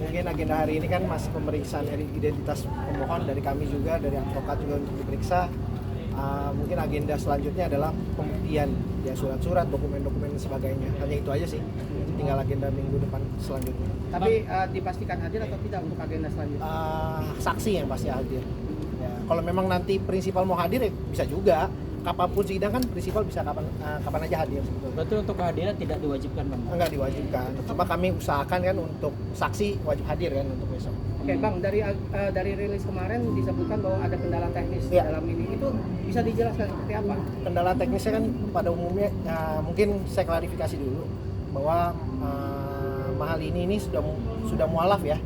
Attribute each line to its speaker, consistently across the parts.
Speaker 1: mungkin agenda hari ini kan masih pemeriksaan identitas pemohon dari kami juga, dari advokat juga untuk diperiksa. Mungkin agenda selanjutnya adalah pembuktian ya, surat-surat, dokumen-dokumen dan sebagainya. Hanya itu aja sih. Tinggal agenda minggu depan selanjutnya.
Speaker 2: Tapi dipastikan hadir atau tidak untuk agenda selanjutnya?
Speaker 1: Saksi yang pasti hadir. Ya, kalau memang nanti prinsipal mau hadir ya bisa juga. Kapanpun sidang kan prinsipal bisa kapan aja hadir sebetulnya.
Speaker 3: Berarti untuk kehadiran tidak diwajibkan, Bang?
Speaker 1: Enggak diwajibkan. Cuma kami usahakan kan untuk saksi wajib hadir kan untuk besok.
Speaker 2: Oke, Bang, dari rilis kemarin disebutkan bahwa ada kendala teknis
Speaker 1: Ya.
Speaker 2: dalam ini. Itu bisa dijelaskan seperti apa?
Speaker 1: Kendala teknisnya kan pada umumnya mungkin saya klarifikasi dulu bahwa Mahal ini sudah mualaf ya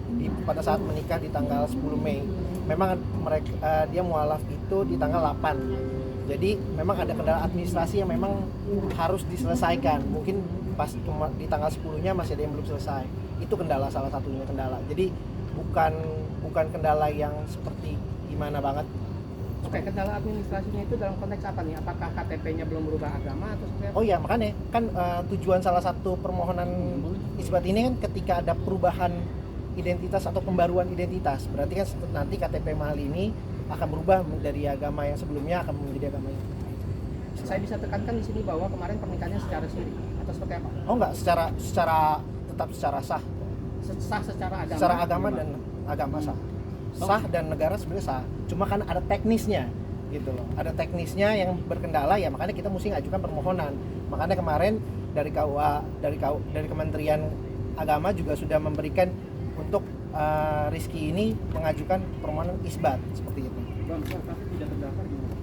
Speaker 1: pada saat menikah di tanggal 10 Mei. Memang mereka dia mualaf itu di tanggal 8. Jadi memang ada kendala administrasi yang memang harus diselesaikan. Mungkin pas di tanggal 10-nya masih ada yang belum selesai. Itu kendala, salah satunya kendala. Jadi bukan kendala yang seperti gimana banget.
Speaker 2: Oke, kendala administrasinya itu dalam konteks apa nih? Apakah KTP-nya belum berubah agama atau seperti apa?
Speaker 1: Oh ya, makanya kan tujuan salah satu permohonan isbat ini kan ketika ada perubahan identitas atau pembaruan identitas. Berarti kan nanti KTP Mahal ini akan berubah dari agama yang sebelumnya akan menjadi agama yang.
Speaker 2: Saya bisa tekankan di sini bahwa kemarin pernikahannya secara siri atau seperti apa?
Speaker 1: Oh enggak, tetap secara sah.
Speaker 2: Sah secara agama.
Speaker 1: Secara agama dan agama sah. Sah dan negara sebenarnya sah. Cuma kan ada teknisnya gitu loh. Ada teknisnya yang berkendala ya, makanya kita mesti ngajukan permohonan. Makanya kemarin dari dari Kementerian Agama juga sudah memberikan untuk Rizky ini mengajukan permohonan isbat seperti itu.
Speaker 2: Bang, sah tapi tidak terdaftar gimana?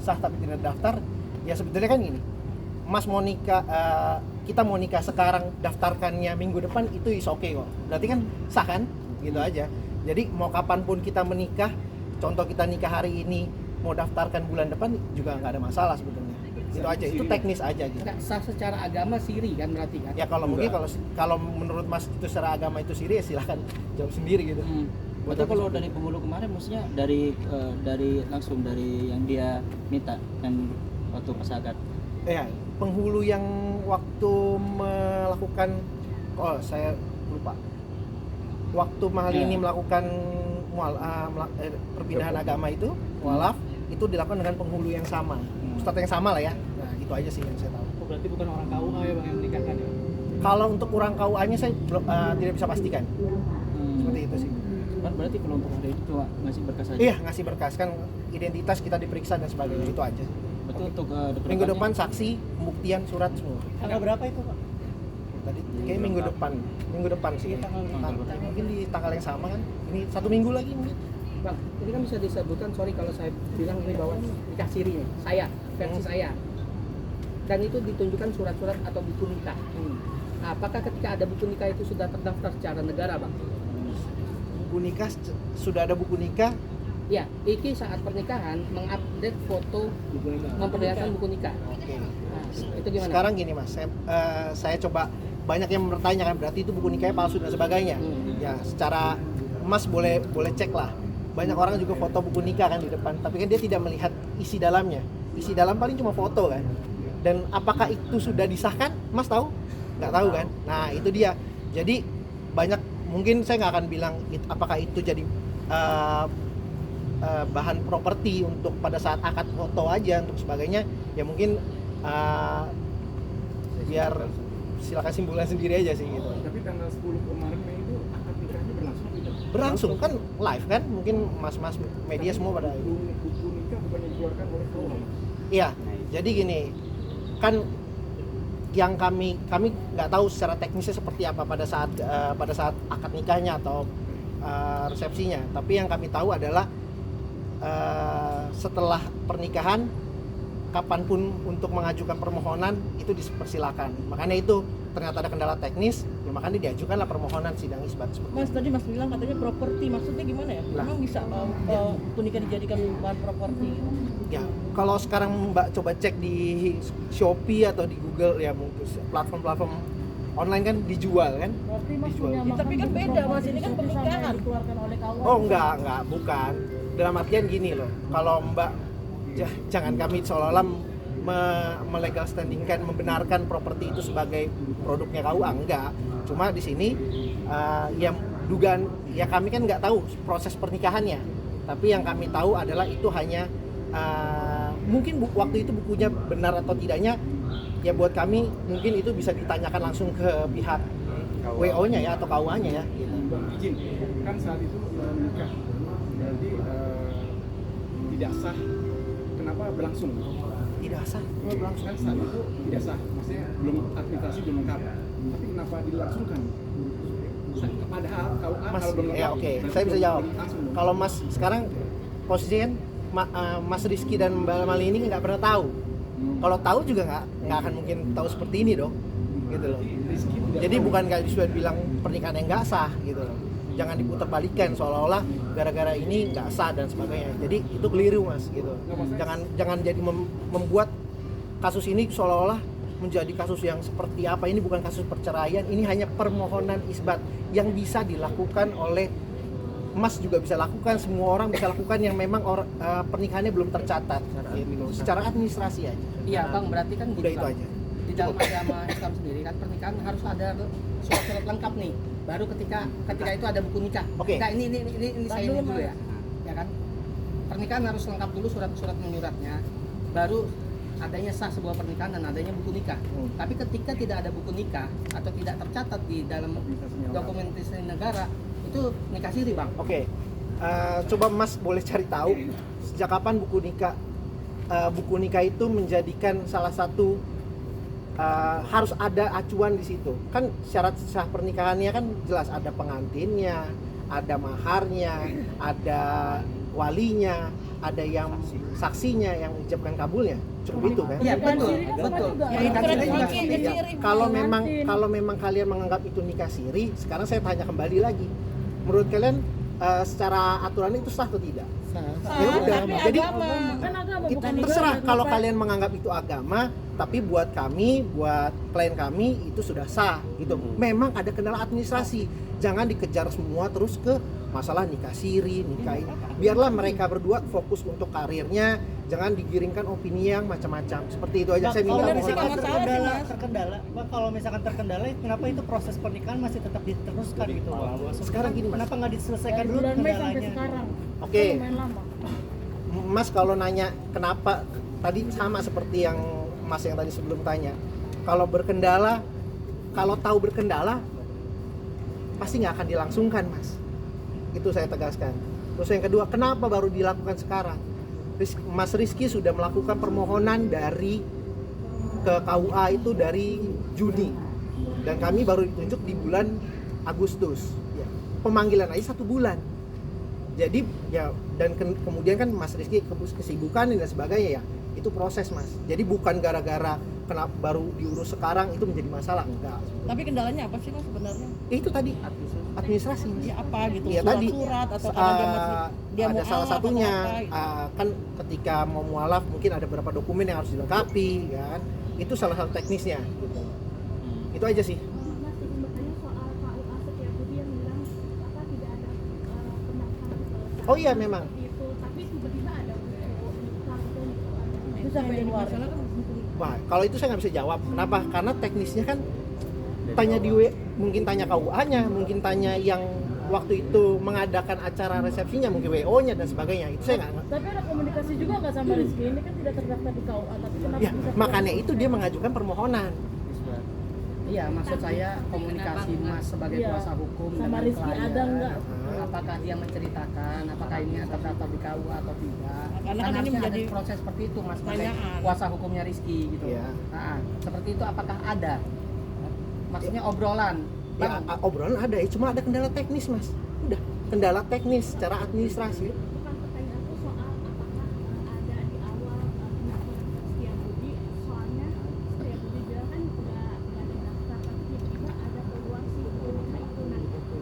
Speaker 1: Sah tapi tidak daftar, ya sebetulnya kan gini. Mas mau nikah, kita mau nikah sekarang, daftarkannya minggu depan itu is okay kok. Berarti kan sah kan? Gitu aja. Jadi mau kapanpun kita menikah, contoh kita nikah hari ini, mau daftarkan bulan depan juga nggak ada masalah sebetulnya. Itu aja, itu teknis aja gitu.
Speaker 2: Nggak sah secara agama siri kan berarti kan?
Speaker 1: Ya kalau mungkin kalau menurut Mas itu secara agama itu siri ya silahkan jawab sendiri gitu.
Speaker 3: Betul, kalau dari penghulu kemarin maksudnya dari langsung dari yang dia minta dan waktu pas akad.
Speaker 1: Ya, penghulu yang waktu melakukan, saya lupa. Waktu Mahal ini melakukan perpindahan agama itu, mualaf, itu dilakukan dengan penghulu yang sama. Ustadz yang sama lah ya. Nah, itu aja sih yang saya tahu.
Speaker 2: Oh, berarti bukan orang KUA ya Bang yang menikahkan ya?
Speaker 1: Kalau untuk orang KUA-nya saya tidak bisa pastikan. Seperti itu sih.
Speaker 3: Kan berarti kalau untuk hari ini cuma ngasih berkas aja.
Speaker 1: Iya, ngasih berkas kan identitas kita diperiksa dan sebagainya, itu aja.
Speaker 3: Betul, untuk
Speaker 1: Minggu depan saksi, pembuktian, surat semua.
Speaker 2: Tanggal berapa itu Pak?
Speaker 1: Tadi kayak minggu depan sih. Mungkin di tanggal yang sama kan. Ini 1 minggu lagi mungkin.
Speaker 2: Bang, ini kan bisa disebutkan, sorry kalau saya bilang ini bahwa nikah siri nih, versi saya. Dan itu ditunjukkan surat-surat atau buku nikah. Nah, apakah ketika ada buku nikah itu sudah terdaftar secara negara, Bang?
Speaker 1: Buku nikah, sudah ada buku nikah.
Speaker 2: Ya, Iki saat pernikahan mengupdate foto memperlihatkan buku nikah.
Speaker 1: Oke.
Speaker 2: Nah, itu gimana?
Speaker 1: Sekarang gini Mas, saya coba, banyak yang bertanya kan berarti itu buku nikahnya palsu dan sebagainya. Ya, secara Mas boleh cek lah. Banyak orang juga foto buku nikah kan di depan, tapi kan dia tidak melihat isi dalamnya. Isi dalam paling cuma foto kan. Dan apakah itu sudah disahkan? Mas tahu? Nggak tahu kan? Nah, itu dia. Jadi banyak, mungkin saya nggak akan bilang apakah itu jadi bahan properti untuk pada saat akad foto aja untuk sebagainya. Ya mungkin biar silakan simpulan sendiri aja sih gitu.
Speaker 4: Tapi tanggal 10 kemarin Mei itu akad nikahnya berlangsung tidak?
Speaker 1: Berlangsung kan live kan, mungkin mas-mas media semua pada
Speaker 4: Buku nikah bukannya dikeluarkan oleh Krono.
Speaker 1: iya. Jadi gini kan, yang kami nggak tahu secara teknisnya seperti apa pada saat akad nikahnya atau resepsinya, tapi yang kami tahu adalah setelah pernikahan kapanpun untuk mengajukan permohonan itu dipersilakan. Makanya itu ternyata ada kendala teknis, ya makanya diajukanlah permohonan sidang isbat.
Speaker 5: Mas, tadi Mas bilang katanya properti, maksudnya gimana ya?
Speaker 1: Nah.
Speaker 5: Memang bisa pernikahan dijadikan bahan properti gitu?
Speaker 1: Ya, kalau sekarang Mbak coba cek di Shopee atau di Google ya, mungkin platform-platform online kan dijual kan?
Speaker 5: Berarti Mas
Speaker 1: Dijual.
Speaker 5: punya tapi kan beda Mas, ini kan pernikahan dikeluarkan oleh KUA.
Speaker 1: Oh enggak, bukan. Dalam artian gini loh, kalau Mbak jangan kami seolah-olah melegal standingkan, membenarkan properti itu sebagai produknya KUA, enggak. Cuma di sini yang dugaan ya kami kan nggak tahu proses pernikahannya, tapi yang kami tahu adalah itu hanya mungkin waktu itu bukunya benar atau tidaknya ya buat kami mungkin itu bisa ditanyakan langsung ke pihak WO-nya ya atau KUA-nya ya gitu.
Speaker 4: Bang, izin, kan saat itu nikah, berarti tidak sah. Kenapa berlangsung?
Speaker 1: Tidak sah, berlangsung.
Speaker 4: Kan saat itu tidak sah, maksudnya belum administrasi belum lengkap. Tapi kenapa dilangsungkan? Padahal KUA
Speaker 1: Mas,
Speaker 4: kalau belum lengkap.
Speaker 1: ya oke,
Speaker 4: berarti
Speaker 1: saya bisa
Speaker 4: belum
Speaker 1: jawab.
Speaker 4: langsung dong.
Speaker 1: Kalau Mas sekarang posisinya kan Mas Rizky dan Mbak Mali ini nggak pernah tahu. Kalau tahu juga nggak akan mungkin tahu seperti ini dong, gitu loh.
Speaker 4: Rizky tidak
Speaker 1: Jadi
Speaker 4: tahu.
Speaker 1: bukan nggak bisa bilang pernikahan yang nggak sah gitu loh. Jangan diputarbalikkan seolah-olah gara-gara ini nggak sah dan sebagainya. Jadi itu keliru Mas gitu. Jangan jadi membuat kasus ini seolah-olah menjadi kasus yang seperti apa. Ini bukan kasus perceraian, ini hanya permohonan isbat yang bisa dilakukan oleh Mas juga bisa lakukan, semua orang bisa lakukan yang memang pernikahannya belum tercatat gitu. Secara administrasi aja.
Speaker 2: Iya bang, berarti kan
Speaker 1: Udah itu aja.
Speaker 2: di dalam agama Islam sendiri kan pernikahan harus ada surat-surat lengkap nih. Baru ketika itu ada buku nikah.
Speaker 1: Oke.
Speaker 2: Nah, ini saya ini dulu ya. Ya kan? Pernikahan harus lengkap dulu surat-surat menyuratnya. Baru adanya sah sebuah pernikahan dan adanya buku nikah. Tapi ketika tidak ada buku nikah atau tidak tercatat di dalam dokumentasi negara, itu nikah siri bang.
Speaker 1: Oke. Coba Mas boleh cari tahu sejak kapan buku nikah itu menjadikan salah satu harus ada acuan di situ. Kan syarat sah pernikahannya kan jelas ada pengantinnya, ada maharnya, ada walinya, ada yang saksinya yang mengucapkan kabulnya. Cukup itu kan?
Speaker 2: Iya betul, betul.
Speaker 5: Ya,
Speaker 2: Nikah
Speaker 5: itu
Speaker 2: siri juga
Speaker 5: nikah
Speaker 2: seperti itu.
Speaker 5: siri.
Speaker 1: Kalau memang kalian menganggap itu nikah siri, sekarang saya tanya kembali lagi. Menurut kalian secara aturan itu sah atau tidak? Ya udah,
Speaker 5: Tapi
Speaker 1: jadi
Speaker 5: agama.
Speaker 6: Kan agama
Speaker 1: itu
Speaker 6: bukan
Speaker 1: terserah
Speaker 6: negara,
Speaker 1: kalau
Speaker 6: bukan.
Speaker 1: kalian menganggap itu agama, tapi buat kami, buat klien kami itu sudah sah gitu. Memang ada kendala administrasi, jangan dikejar semua terus ke masalah nikah siri, nikah ini. Biarlah mereka berdua fokus untuk karirnya, jangan digiringkan opini yang macam-macam. Seperti itu aja saya minta.
Speaker 5: Kalau
Speaker 1: mohon
Speaker 5: misalkan
Speaker 1: maaf.
Speaker 7: terkendala, Bang, kalau misalkan terkendala, kenapa itu proses pernikahan masih tetap diteruskan gitu, Bang?
Speaker 1: Sekarang gini, Mas.
Speaker 7: Kenapa nggak diselesaikan
Speaker 6: Dari
Speaker 7: dulu
Speaker 6: bulan Mei sampai
Speaker 7: kendalanya?
Speaker 6: sekarang.
Speaker 1: Oke.
Speaker 6: Itu lumayan lama.
Speaker 1: Mas kalau nanya kenapa tadi sama seperti yang Mas yang tadi sebelum tanya. Kalau berkendala, kalau tahu berkendala pasti nggak akan dilangsungkan Mas. Itu saya tegaskan. Terus yang kedua, kenapa baru dilakukan sekarang? Mas Rizky sudah melakukan permohonan dari ke KUA itu dari Juni dan kami baru ditunjuk di bulan Agustus. Ya, pemanggilan aja 1 bulan. Jadi ya dan kemudian kan Mas Rizky kesibukan dan sebagainya ya itu proses Mas. Jadi bukan gara-gara kenapa baru diurus sekarang itu menjadi masalah, enggak.
Speaker 5: Tapi kendalanya apa sih mas sebenarnya?
Speaker 1: Itu tadi administrasi.
Speaker 5: Ya apa gitu?
Speaker 1: Iya tadi
Speaker 5: Surat atau karena dia
Speaker 1: ada
Speaker 5: mau
Speaker 1: salah
Speaker 5: alaf
Speaker 1: satunya
Speaker 5: atau apa, gitu.
Speaker 1: kan ketika mau mualaf mungkin ada beberapa dokumen yang harus dilengkapi kan. Itu salah satu teknisnya gitu. Itu aja sih.
Speaker 6: Mas izin bertanya soal KUA Setiabudi yang bilang apa tidak ada pendaftaran ke
Speaker 1: Oh iya memang.
Speaker 6: seperti itu, tapi tiba-tiba ada kartu
Speaker 5: Itu sampai di luar.
Speaker 1: Wah, kalau itu saya nggak bisa jawab. Kenapa? Karena teknisnya kan tanya mungkin tanya KUA-nya, mungkin tanya yang waktu itu mengadakan acara resepsinya, mungkin WO-nya dan sebagainya. Itu saya nggak.
Speaker 6: Tapi ada komunikasi juga nggak sama Rizky? Ini kan tidak terdaftar di KUA, tapi kenapa
Speaker 1: Ya,
Speaker 6: bisa
Speaker 1: makanya itu dia mengajukan permohonan.
Speaker 2: Iya, maksud saya komunikasi Mas sebagai
Speaker 6: Iya.
Speaker 2: kuasa hukum
Speaker 6: Sama
Speaker 2: dengan
Speaker 6: Rizky
Speaker 2: klien.
Speaker 6: ada nggak?
Speaker 2: Apakah dia menceritakan apakah ini terdaftar di KUA atau tidak?
Speaker 5: Karena kan ini
Speaker 2: harusnya
Speaker 5: menjadi
Speaker 2: ada proses seperti itu Mas sebagai
Speaker 5: pertanyaan.
Speaker 2: kuasa hukumnya Rizky gitu.
Speaker 1: Iya.
Speaker 2: Nah, seperti itu apakah ada? Maksudnya obrolan.
Speaker 1: Ya, obrolan ada ya, cuma ada kendala teknis Mas. Udah, kendala teknis secara administrasi.
Speaker 6: bukan pertanyaanku soal apakah ada di awal pendaftaran Setiabudi, soalnya Setiabudi bilang kan nggak ada daftar, tapi tiba-tiba ada peluang si nikah itu. Nah,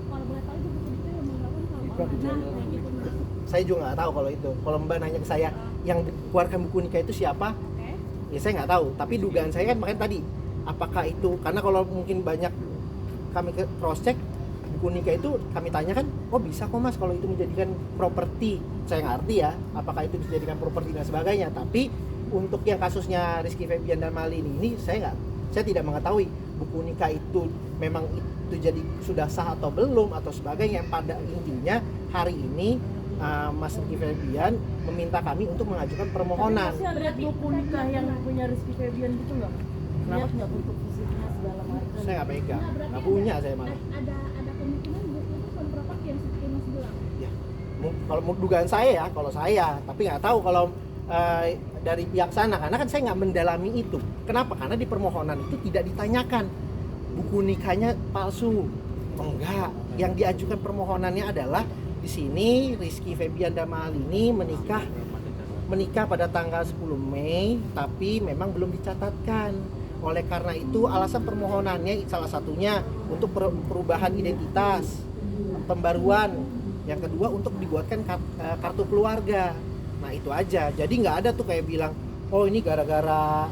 Speaker 6: kalau boleh tahu itu betul itu yang mengatakan kalau mana yang itu masuk.
Speaker 1: Saya juga nggak tahu kalau itu. Kalau Mbak nanya ke saya, yang keluarkan buku nikah itu siapa?
Speaker 6: Oke.
Speaker 1: Ya saya nggak tahu. Tapi dugaan saya kan makanya tadi, apakah itu karena kalau mungkin banyak kami ke cross check buku nikah itu kami tanyakan, oh bisa kok Mas kalau itu menjadikan properti. Saya ngerti ya, apakah itu bisa dijadikan properti dan sebagainya. Tapi untuk yang kasusnya Rizky Febian dan Malini ini saya tidak mengetahui buku nikah itu memang itu jadi sudah sah atau belum atau sebagainya, pada intinya hari ini Mas Rizky Febian meminta kami untuk mengajukan permohonan.
Speaker 5: Masih ada buku nikah yang punya Rizky Febian gitu nggak? Lihat nggak bentuk fisiknya segala macam?
Speaker 1: Saya nggak pegang,
Speaker 6: Nah, berarti
Speaker 1: nggak punya saya malah.
Speaker 6: ada kemungkinan buku itu soal properti yang seperti Mas bilang.
Speaker 1: Ya, kalau dugaan saya ya, kalau saya, tapi nggak tahu kalau dari pihak sana, karena kan saya nggak mendalami itu. Kenapa? Karena di permohonan itu tidak ditanyakan buku nikahnya palsu. Enggak, yang diajukan permohonannya adalah di sini Rizky Febian Damalini menikah pada tanggal 10 Mei, tapi memang belum dicatatkan. Oleh karena itu alasan permohonannya salah satunya untuk perubahan identitas, pembaruan. Yang kedua untuk dibuatkan kartu keluarga. Nah itu aja. Jadi nggak ada tuh kayak bilang, oh ini gara-gara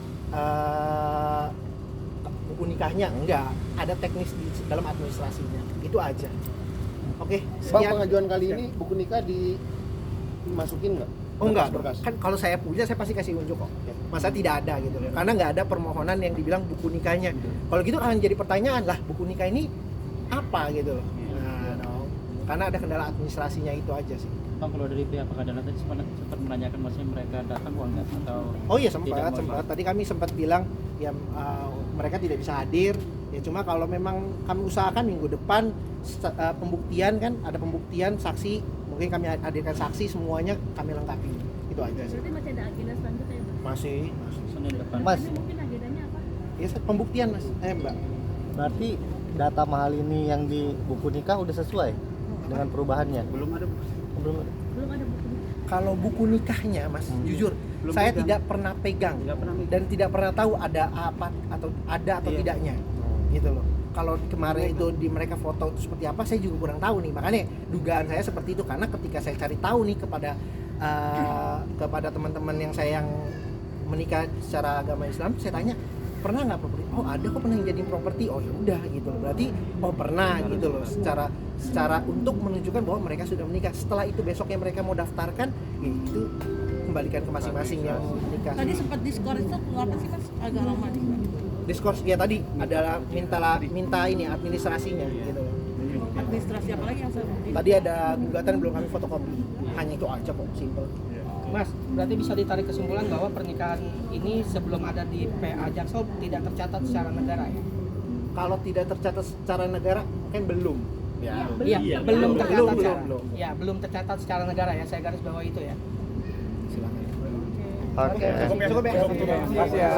Speaker 1: buku nikahnya. Enggak. Ada teknis di dalam administrasinya. Itu aja. Oke.
Speaker 8: Bang,
Speaker 1: Sekian.
Speaker 8: pengajuan kali ini buku nikah dimasukin nggak?
Speaker 1: Oh enggak,
Speaker 8: Berkas.
Speaker 1: kan kalau saya punya saya pasti kasih unjuk kok. Masa tidak ada gitu loh. Karena nggak ada permohonan yang dibilang buku nikahnya. Kalau gitu akan jadi pertanyaan lah, buku nikah ini apa gitu loh. Nah, dong. Karena ada kendala administrasinya itu aja sih.
Speaker 3: Bang, kalau dari pihak pengadilan tadi sempat menanyakan maksudnya mereka datang uang nggak atau
Speaker 1: Oh iya
Speaker 3: tidak
Speaker 1: sempat.
Speaker 3: mau?
Speaker 1: Tadi kami sempat bilang ya mereka tidak bisa hadir. Ya cuma kalau memang kami usahakan minggu depan pembuktian kan, ada pembuktian saksi, mungkin kami hadirkan saksi semuanya kami lengkapi. Itu aja sih.
Speaker 6: Berarti masih ada agenda selanjutnya ya, Mas?
Speaker 1: Masih.
Speaker 3: Senin depan.
Speaker 7: Mas,
Speaker 6: Tapi mungkin agendanya apa?
Speaker 1: Ya pembuktian Mas. Mbak.
Speaker 7: berarti data mahal ini yang di buku nikah udah sesuai dengan perubahannya?
Speaker 4: Belum ada.
Speaker 7: Belum.
Speaker 6: Belum ada buku nikah.
Speaker 1: Kalau buku nikahnya Mas, jujur
Speaker 4: Belum
Speaker 1: saya
Speaker 4: pegang.
Speaker 1: tidak pernah pegang
Speaker 4: Nggak pernah megang.
Speaker 1: dan tidak pernah tahu ada apa atau ada atau
Speaker 4: Iya.
Speaker 1: tidaknya. Gitu loh. Kalau kemarin itu di mereka foto itu seperti apa saya juga kurang tahu nih. Makanya dugaan saya seperti itu, karena ketika saya cari tahu nih kepada teman-teman yang saya yang menikah secara agama Islam, saya tanya pernah nggak properti? Oh ada kok, pernah yang jadi properti. Oh ya udah gitu loh. Berarti oh pernah gitu loh. Secara untuk menunjukkan bahwa mereka sudah menikah. Setelah itu besoknya mereka mau daftarkan, ya itu kembalikan ke masing-masing yang menikah.
Speaker 5: Tadi sempat diskors itu apa sih Mas? Agak lama di
Speaker 1: Diskors ya tadi adalah minta ini administrasinya gitu loh.
Speaker 5: administrasi apa lagi yang saya
Speaker 1: Tadi ada gugatan belum kami fotokopi. Hanya itu aja kok, simple.
Speaker 2: Mas, berarti bisa ditarik kesimpulan bahwa pernikahan ini sebelum ada di PA Jaksel tidak tercatat secara negara ya?
Speaker 1: Kalau tidak tercatat secara negara mungkin belum.
Speaker 2: Iya,
Speaker 4: Iya,
Speaker 2: belum tercatat
Speaker 1: belum,
Speaker 2: secara.
Speaker 1: belum.
Speaker 2: Ya, belum tercatat secara negara ya. Saya garis bawah itu ya.
Speaker 1: Silakan.
Speaker 7: Oke.
Speaker 1: Cukup ya.
Speaker 4: Terima kasih ya.